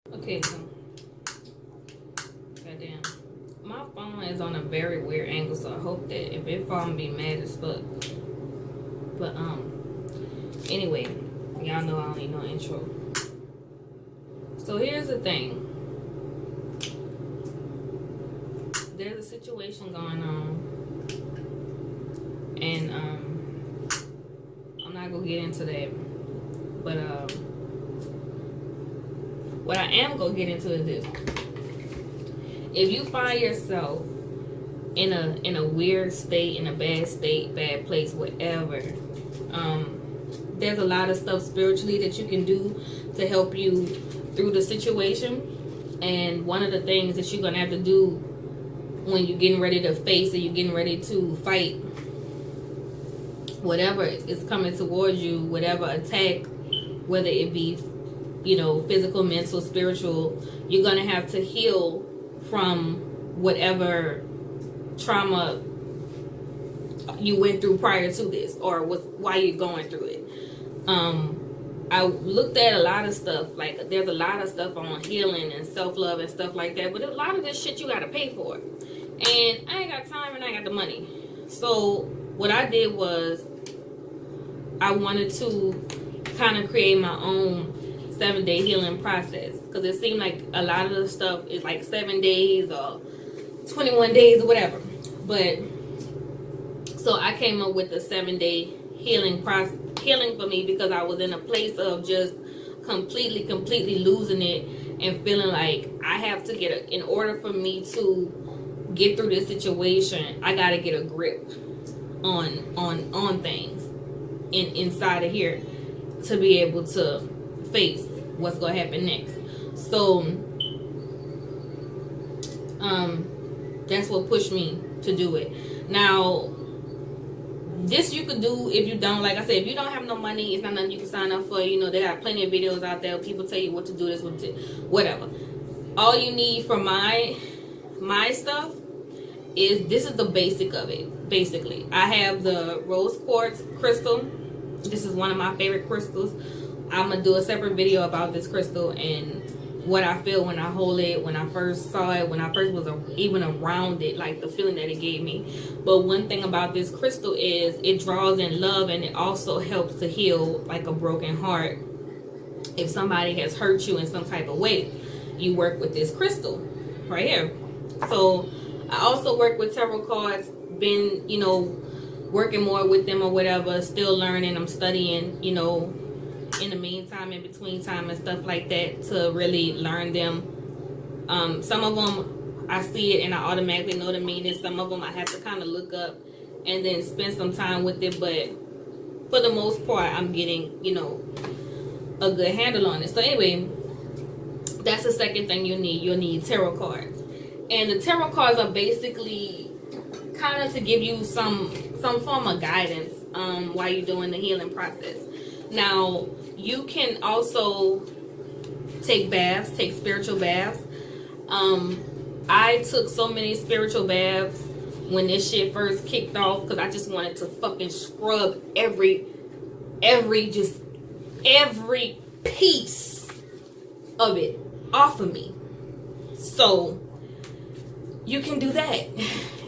Okay, so goddamn, my phone is on a very weird angle, so I hope that if it fall, I'm be mad as fuck. But anyway, y'all know I don't need no intro. So here's the thing. There's a situation going on, and I'm not gonna get into that. But what I am gonna get into is this: if you find yourself in a weird state, in a bad state, bad place, whatever, there's a lot of stuff spiritually that you can do to help you through the situation. And one of the things that you're gonna have to do when you're getting ready to face, or you're getting ready to fight whatever is coming towards you, whatever attack, whether it be, you know, physical, mental, spiritual, you're gonna have to heal from whatever trauma you went through prior to this, or was why you're going through it. I looked at a lot of stuff, like there's a lot of stuff on healing and self-love and stuff like that, but a lot of this shit you gotta pay for, and I ain't got time and I ain't got the money. So what I did was I wanted to kind of create my own 7-day healing process, because it seemed like a lot of the stuff is like 7 days or 21 days or whatever. But so I came up with a 7-day healing process, healing for me, because I was in a place of just completely losing it and feeling like I have to get in order for me to get through this situation, I gotta get a grip on things inside of here to be able to face what's gonna happen next. So that's what pushed me to do it. Now, this you could do if you don't, like I said, if you don't have no money, it's not nothing you can sign up for. You know, they got plenty of videos out there. People tell you what to do, this, what to do, whatever. All you need for my stuff is, this is the basic of it. Basically, I have the rose quartz crystal. This is one of my favorite crystals. I'm gonna do a separate video about this crystal and what I feel when I hold it, when I first saw it, when I first was even around it, like the feeling that it gave me. But one thing about this crystal is it draws in love, and it also helps to heal like a broken heart. If somebody has hurt you in some type of way, you work with this crystal right here. So I also work with tarot cards, been, you know, working more with them or whatever, still learning. I'm studying, you know, in the meantime, in between time and stuff like that, to really learn them. Some of them I see it and I automatically know the meaning. Some of them I have to kind of look up and then spend some time with it, but for the most part I'm getting, you know, a good handle on it. So anyway, that's the second thing you need. You'll need tarot cards, and the tarot cards are basically kind of to give you some form of guidance while you're doing the healing process. Now, you can also take baths, take spiritual baths. I took so many spiritual baths when this shit first kicked off, because I just wanted to fucking scrub every piece of it off of me. So you can do that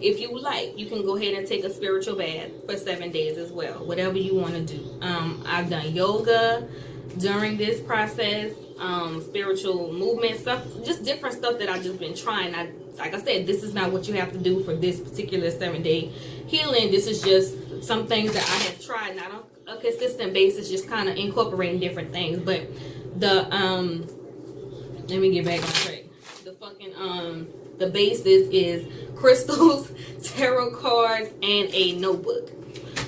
if you like. You can go ahead and take a spiritual bath for 7 days as well, whatever you want to do. I've done yoga during this process, spiritual movement stuff, just different stuff that I've just been trying. Like I said, this is not what you have to do for this particular 7-day healing. This is just some things that I have tried, not on a consistent basis, just kind of incorporating different things. But the let me get back on track. The fucking the basis is crystals, tarot cards, and a notebook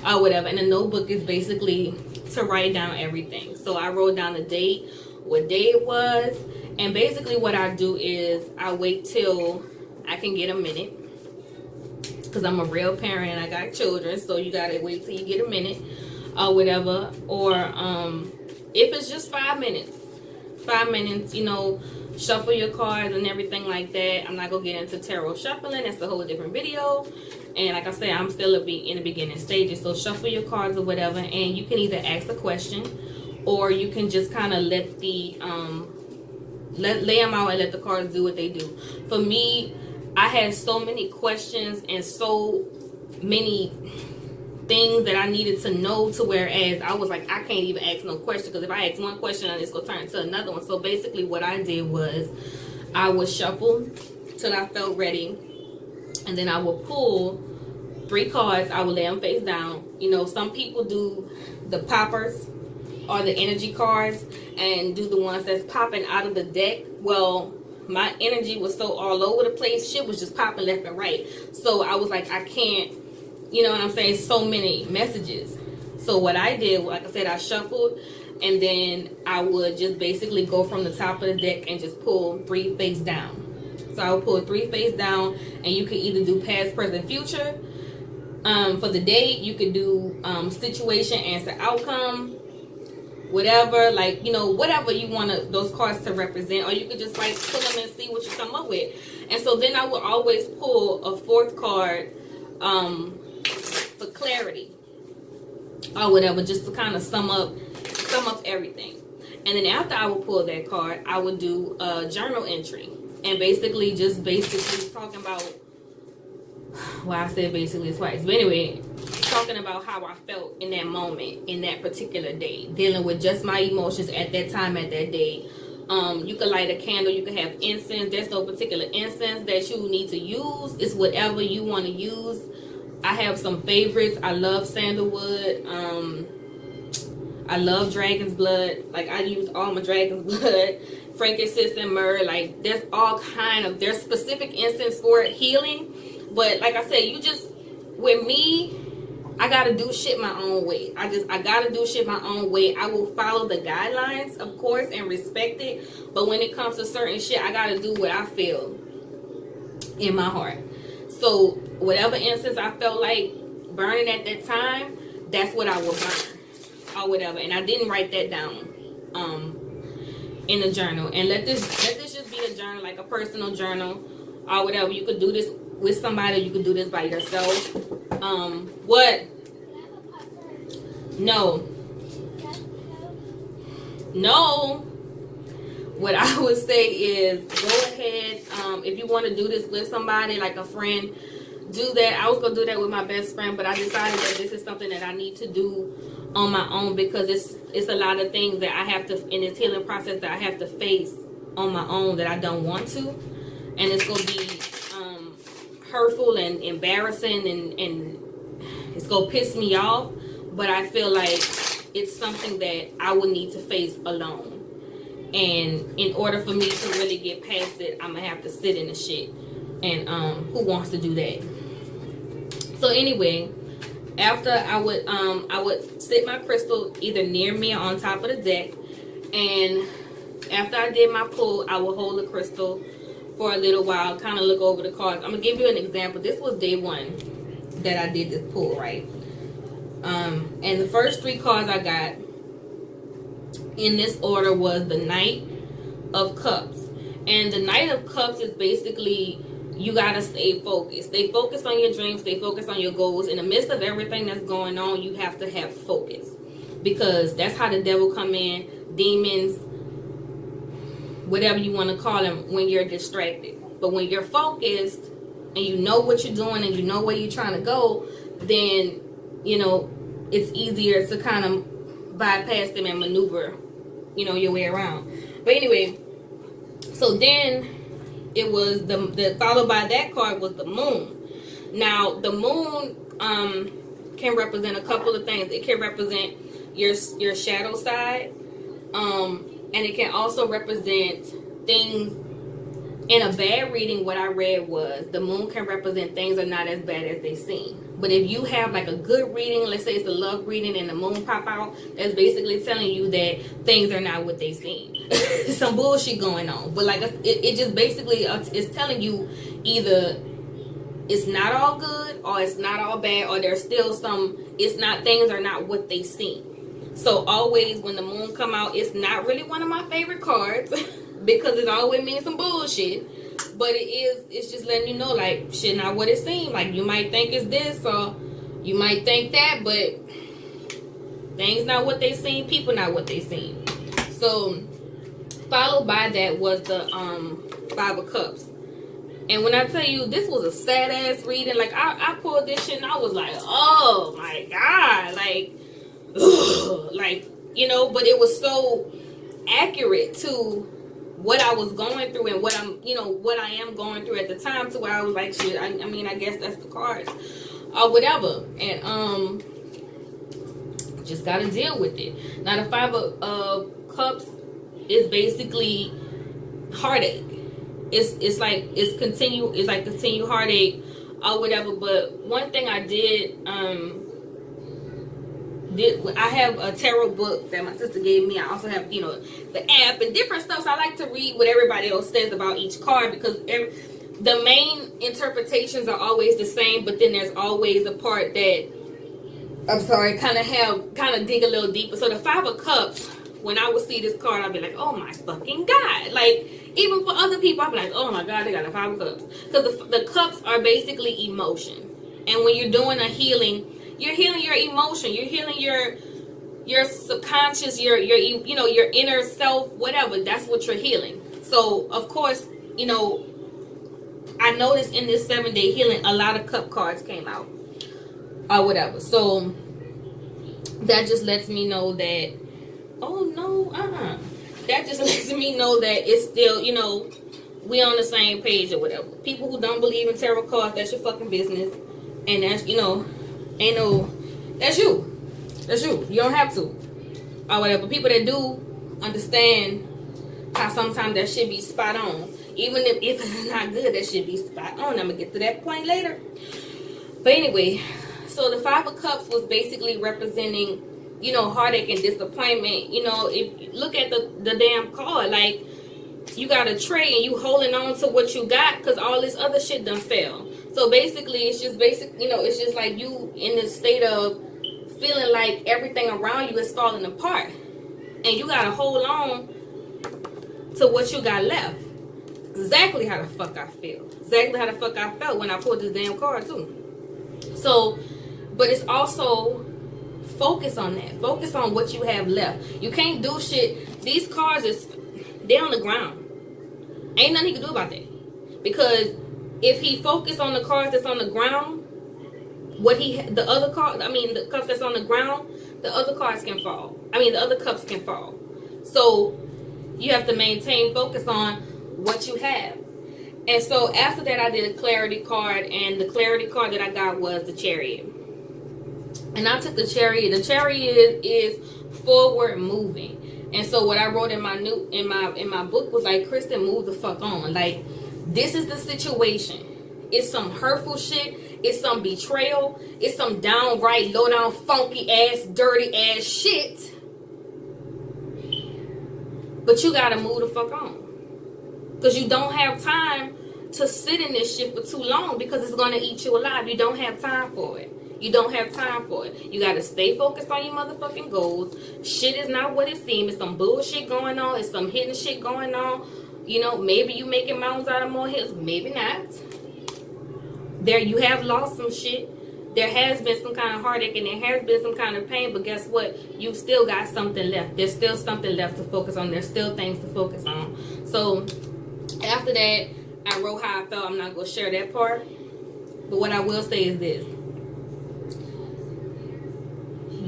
or whatever. And the notebook is basically to write down everything. So I wrote down the date, what day it was, and basically what I do is I wait till I can get a minute, because I'm a real parent and I got children, so you gotta wait till you get a minute or whatever. Or if it's just 5 minutes, you know, shuffle your cards and everything like that. I'm not gonna get into tarot shuffling, that's a whole different video. And like I said, I'm still in the beginning stages. So shuffle your cards or whatever, and you can either ask a question, or you can just kind of let the lay them out and let the cards do what they do. For me, I had so many questions and so many things that I needed to know, to whereas I was like, I can't even ask no question, because if I ask one question, it's gonna turn into another one. So basically what I did was I would shuffle till I felt ready, and then I would pull 3 cards. I would lay them face down. You know, some people do the poppers or the energy cards and do the ones that's popping out of the deck. Well, my energy was so all over the place, shit was just popping left and right. So I was like, I can't, you know what I'm saying, so many messages. So what I did, like I said, I shuffled, and then I would just basically go from the top of the deck and just pull 3 face down. So I would pull 3 face down, and you could either do past, present, future. For the date, you could do situation, answer, outcome, whatever, like, you know, whatever you want those cards to represent, or you could just like pull them and see what you come up with. And so then I would always pull a 4th card for clarity or whatever, just to kind of sum up everything. And then after I would pull that card, I would do a journal entry, and basically talking about, well, I said basically twice, but anyway, talking about how I felt in that moment, in that particular day, dealing with just my emotions at that time, at that day. You could light a candle, you could have incense. There's no particular incense that you need to use. It's whatever you want to use. I have some favorites. I love sandalwood. I love dragon's blood. Like, I use all my dragon's blood, frankincense and myrrh. Like, there's all kind of, there's specific incense for healing. But like I said, you just, with me, I gotta do shit my own way. I gotta do shit my own way. I will follow the guidelines, of course, and respect it. But when it comes to certain shit, I gotta do what I feel in my heart. So whatever incense I felt like burning at that time, that's what I will burn or whatever. And I didn't write that down in the journal. And let this just be a journal, like a personal journal or whatever. You could do this with somebody, you could do this by yourself. What? No. What I would say is go ahead. If you want to do this with somebody, like a friend, do that. I was gonna do that with my best friend, but I decided that this is something that I need to do on my own, because it's a lot of things that I have to, in this healing process, that I have to face on my own that I don't want to, and it's gonna be hurtful and embarrassing, and it's gonna piss me off, but I feel like it's something that I would need to face alone. And in order for me to really get past it, I'm gonna have to sit in the shit. And who wants to do that? So anyway, after I would sit my crystal either near me or on top of the deck, and after I did my pull, I would hold the crystal for a little while, kind of look over the cards. I'm gonna give you an example. This was day 1 that I did this pull, right? And the first 3 cards I got in this order was the Knight of Cups. And the Knight of Cups is basically, you gotta stay focused. Stay focused on your dreams, stay focused on your goals. In the midst of everything that's going on, you have to have focus, because that's how the devil come in, demons, whatever you want to call them, when you're distracted. But when you're focused and you know what you're doing and you know where you're trying to go, then, you know, it's easier to kind of bypass them and maneuver, you know, your way around. But anyway, so then it was the followed by that card was the Moon. Now the Moon can represent a couple of things. It can represent your shadow side, and it can also represent things. In a bad reading, what I read was the Moon can represent things are not as bad as they seem. But if you have like a good reading, let's say it's a love reading and the Moon pop out, that's basically telling you that things are not what they seem. Some bullshit going on. But like it just basically is telling you either it's not all good or it's not all bad, or there's still some, it's not, things are not what they seem. So always when the Moon come out, it's not really one of my favorite cards because it always means some bullshit. But it's just letting you know, like, shit not what it seems. Like, you might think it's this or you might think that, but things not what they seem, people not what they seem. So Followed by that was the Five of Cups. And when I tell you, this was a sad ass reading. Like, I pulled this shit and I was like, oh my God. Like, ugh. Like, you know, but it was so accurate to what I was going through and what I am going through at the time, to where I was like, shit, I mean, I guess that's the cards or whatever. And just gotta deal with it. Now the Five of Cups is basically heartache. It's like continued heartache or whatever. But one thing I did I have a tarot book that my sister gave me. I also have, you know, the app and different stuff. So I like to read what everybody else says about each card, because the main interpretations are always the same, but then there's always a part that kind of dig a little deeper. So the Five of Cups, when I would see this card, I'd be like, oh my fucking God. Like, even for other people, I'd be like, oh my God, they got a Five of Cups. Because the cups are basically emotion. And when you're doing a healing, you're healing your emotion. You're healing your subconscious, your inner self, whatever. That's what you're healing. So, of course, you know, I noticed in this 7-day healing, a lot of cup cards came out or whatever. So that just lets me know that, oh no, that just lets me know that it's still, you know, we on the same page or whatever. People who don't believe in tarot cards, that's your fucking business. And that's, you know, that's you. That's you. You don't have to. Or whatever. People that do understand how sometimes that shit be spot on. Even if it's not good, that shit be spot on. I'm going to get to that point later. But anyway, so the Five of Cups was basically representing, you know, heartache and disappointment. You know, if you look at the damn card, like, you got a tray and you holding on to what you got because all this other shit done fell. So basically, it's just it's just like you in this state of feeling like everything around you is falling apart. And you got to hold on to what you got left. Exactly how the fuck I feel. Exactly how the fuck I felt when I pulled this damn card too. So, but it's also focus on that. Focus on what you have left. You can't do shit. These cards they're on the ground. Ain't nothing he can do about that. Because if he focused on the cards that's on the ground, the cups that's on the ground, the other cards can fall. The other cups can fall. So you have to maintain focus on what you have. And so after that, I did a clarity card, and the clarity card that I got was the Chariot. And I took the Chariot. The Chariot is forward moving. And so what I wrote in my book was like, Kristen, move the fuck on. Like, this is the situation. It's some hurtful shit. It's some betrayal. It's some downright low down funky ass dirty ass shit. But you gotta move the fuck on. Because you don't have time to sit in this shit for too long, because it's gonna eat you alive. You don't have time for it. You don't have time for it. You gotta stay focused on your motherfucking goals. Shit is not what it seems. It's some bullshit going on. It's some hidden shit going on. You know, maybe you making mountains out of molehills. Maybe not. There, you have lost some shit. There has been some kind of heartache and there has been some kind of pain. But guess what? You still got something left. There's still something left to focus on. There's still things to focus on. So after that, I wrote how I felt. I'm not going to share that part. But what I will say is this.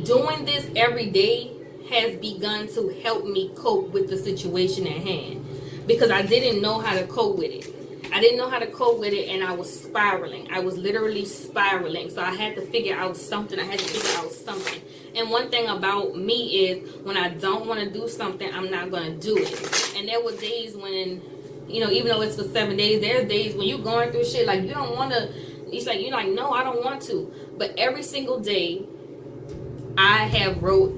Doing this every day has begun to help me cope with the situation at hand. Because I didn't know how to cope with it. I didn't know how to cope with it, and I was spiraling. I was literally spiraling. So I had to figure out something. And one thing about me is when I don't want to do something, I'm not going to do it. And there were days when, you know, even though it's for 7 days, there's days when you're going through shit like you don't want to. It's like, you're like, no, I don't want to. But every single day, I have wrote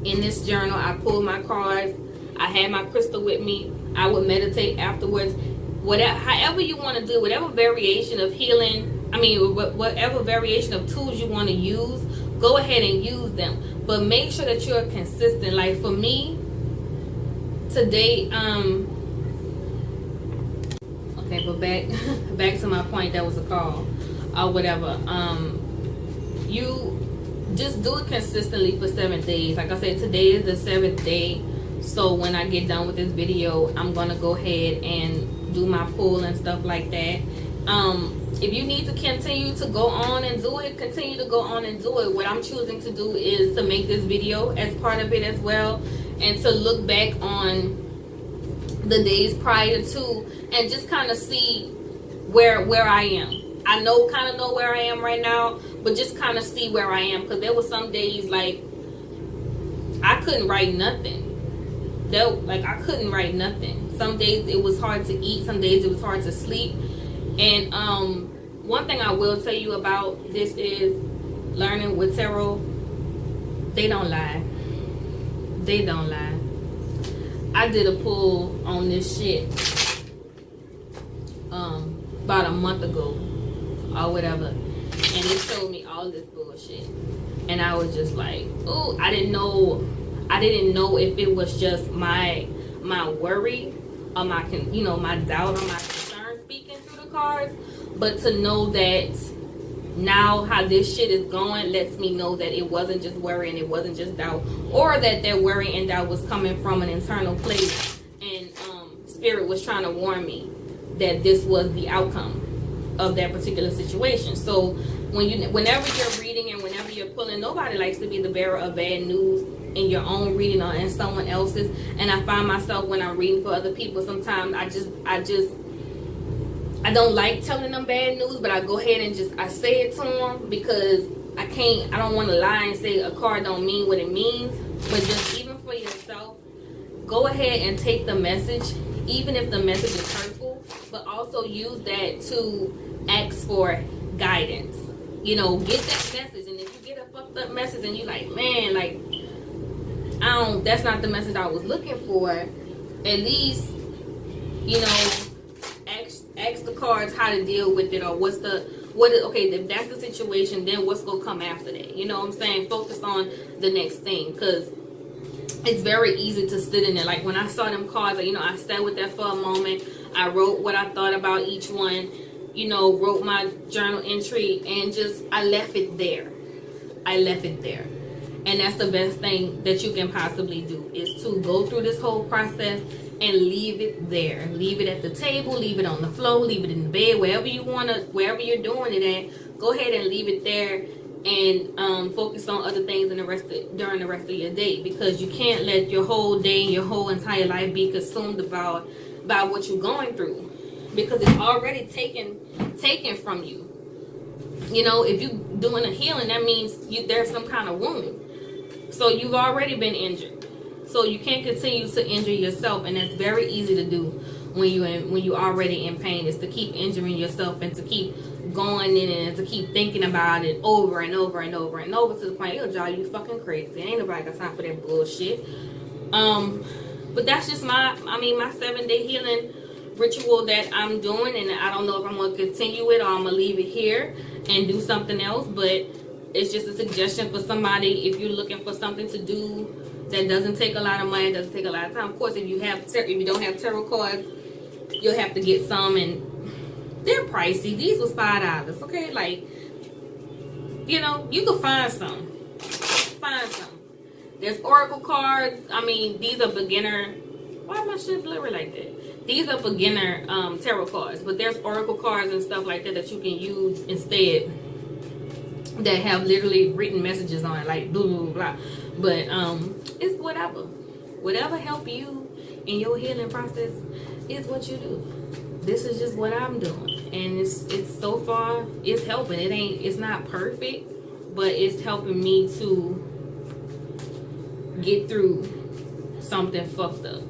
in this journal. I pulled my cards. I had my crystal with me. I would meditate afterwards. Whatever, however you want to do, whatever variation of healing, whatever variation of tools you want to use, go ahead and use them. But make sure that you're consistent. Like for me, today, okay, but back to my point, that was a call or whatever. You just do it consistently for 7 days. Like I said, today is the 7th day. So when I get done with this video, I'm gonna go ahead and do my pull and stuff like that. If you need to continue to go on and do it, continue to go on and do it. What I'm choosing to do is to make this video as part of it as well, and to look back on the days prior to and just kind of see where I am. I kind of know where I am right now, but just kind of see where I am, because there were some days like I couldn't write nothing. I couldn't write nothing. Some days it was hard to eat, some days it was hard to sleep. And one thing I will tell you about this is learning with tarot, they don't lie. They don't lie. I did a pull on this shit about a month ago or whatever, and it showed me all this bullshit, and I was just like, oh, I didn't know if it was just my worry or my doubt or my concern speaking through the cards, but to know that now how this shit is going lets me know that it wasn't just worry and it wasn't just doubt, or that worry and doubt was coming from an internal place, and spirit was trying to warn me that this was the outcome of that particular situation. So whenever you're reading and whenever you're pulling, nobody likes to be the bearer of bad news in your own reading or in someone else's. And I find myself when I'm reading for other people, sometimes I don't like telling them bad news, but I go ahead and I say it to them, because I don't want to lie and say a card don't mean what it means. But just even for yourself, go ahead and take the message, even if the message is hurtful, but also use that to ask for guidance. Get that message, and if you get a fucked up message and you like, man, like, that's not the message I was looking for, at least, ask the cards how to deal with it, or okay, if that's the situation, then what's gonna come after that? You know what I'm saying? Focus on the next thing, because it's very easy to sit in there. Like when I saw them cards, I sat with that for a moment. I wrote what I thought about each one, wrote my journal entry, and I left it there. And that's the best thing that you can possibly do, is to go through this whole process and leave it there. Leave it at the table, leave it on the floor, leave it in the bed, wherever you're doing it at. Go ahead and leave it there, and focus on other things during the rest of your day, because you can't let your whole day and your whole entire life be consumed about what you're going through, because it's already taken from you. If you're doing a healing, that means there's some kind of wound, so you've already been injured. So you can't continue to injure yourself, and that's very easy to do when you're already in pain, is to keep injuring yourself and to keep going in and to keep thinking about it over and over and over and over, to the point it'll drive you fucking crazy. Ain't nobody got time for that bullshit. But that's just my 7-day healing ritual that I'm doing, and I don't know if I'm going to continue it or I'm going to leave it here and do something else, but it's just a suggestion for somebody if you're looking for something to do that doesn't take a lot of money, doesn't take a lot of time. Of course, if you don't have tarot cards, you'll have to get some, and they're pricey. These was $5, okay? Like, you can find some. There's oracle cards. These are beginner. Why am I shit blurry like that? These are beginner tarot cards, but there's oracle cards and stuff like that you can use instead, that have literally written messages on it, like blah blah blah. But it's whatever help you in your healing process is what you do. This is just what I'm doing, and it's so far it's helping. It's not perfect, but it's helping me to get through something fucked up.